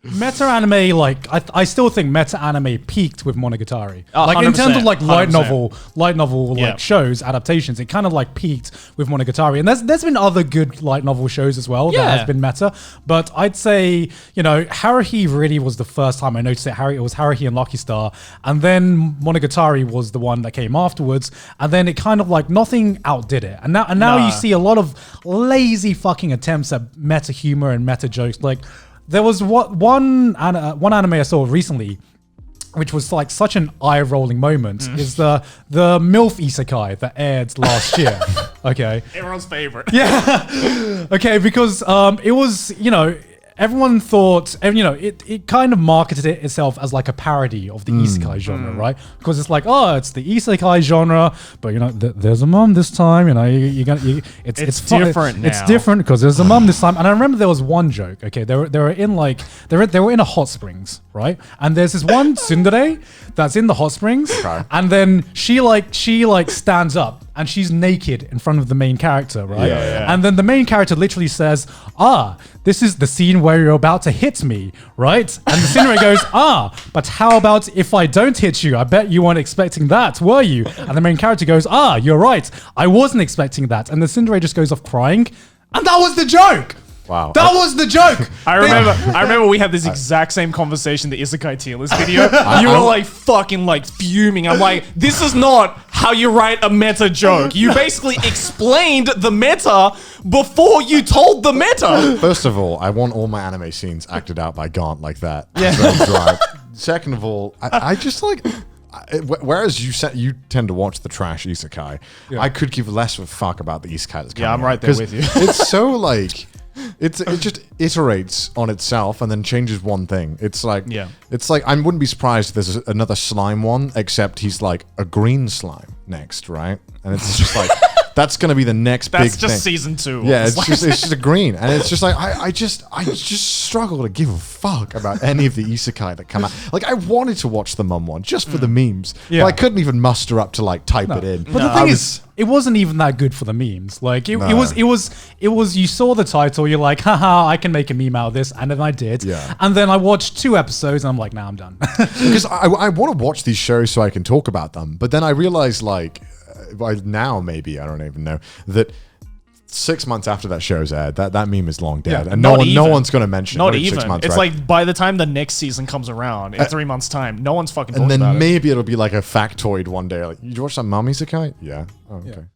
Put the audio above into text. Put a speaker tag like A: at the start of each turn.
A: meta anime, like I still think meta anime peaked with Monogatari. Like in
B: 100%,
A: terms of like light novel
B: Yeah.
A: like shows adaptations, it kind of like peaked with Monogatari. And there's been other good light novel shows as well that has been meta. But I'd say, you know, Haruhi really was the first time I noticed it. It was Haruhi and Lucky Star, and then Monogatari was the one that came afterwards. And then it kind of like nothing outdid it. And now you see a lot of lazy fucking attempts at meta humor and meta jokes. Like there was one anime I saw recently, which was like such an eye-rolling moment, is the MILF Isekai that aired last year. Okay.
B: Everyone's favorite.
A: Yeah. Okay, because it was, you know, everyone thought, and you know, it kind of marketed it itself as like a parody of the isekai genre, right? Because it's like, oh, it's the isekai genre, but you know, there's a mom this time. You know, it's
B: different now.
A: It's different because there's a mom this time. And I remember there was one joke. Okay, they were in like they were in a hot springs, right? And there's this one tsundere that's in the hot springs, and then she stands up. And she's naked in front of the main character, right?
C: Yeah.
A: And then the main character literally says, this is the scene where you're about to hit me, right? And the tsundere goes, but how about if I don't hit you? I bet you weren't expecting that, were you? And the main character goes, you're right. I wasn't expecting that. And the tsundere just goes off crying. And that was the joke.
C: Wow.
A: That was the joke.
B: I remember we had this exact same conversation, the Isekai tier list video. You were like fucking like fuming. I'm like, this is not how you write a meta joke. You basically explained the meta before you told the meta.
C: First of all, I want all my anime scenes acted out by Gaunt like that. Yeah. Very dry. Second of all, I just like... Whereas you tend to watch the trash isekai, I could give less of a fuck about the isekai that's coming
B: Yeah, I'm right there with you.
C: It's so like... It just iterates on itself and then changes one thing. It's like I wouldn't be surprised if there's another slime one, except he's like a green slime next, right? And it's just like that's gonna be the next big thing.
B: That's just season 2.
C: Yeah, it's just a green, and it's just like I just struggle to give a fuck about any of the isekai that come out. Like I wanted to watch the mum one just for the memes, but I couldn't even muster up to like type it in.
A: But the thing is, it wasn't even that good for the memes. Like it was. You saw the title, you're like, haha, I can make a meme out of this, and then I did.
C: Yeah.
A: And then I watched 2 episodes, and I'm like, nah, I'm done.
C: Because I want to watch these shows so I can talk about them, but then I realized like by now maybe I don't even know that 6 months after that show's aired, that meme is long dead, and no one's going to mention it.
B: Not even.
C: 6 months,
B: It's
C: right?
B: like by the time the next season comes around in 3 months' time, no one's fucking talking
C: and then
B: about it.
C: maybe it'll be like a factoid one day. Like, you watch that Mum Isekai? Yeah. Oh, okay.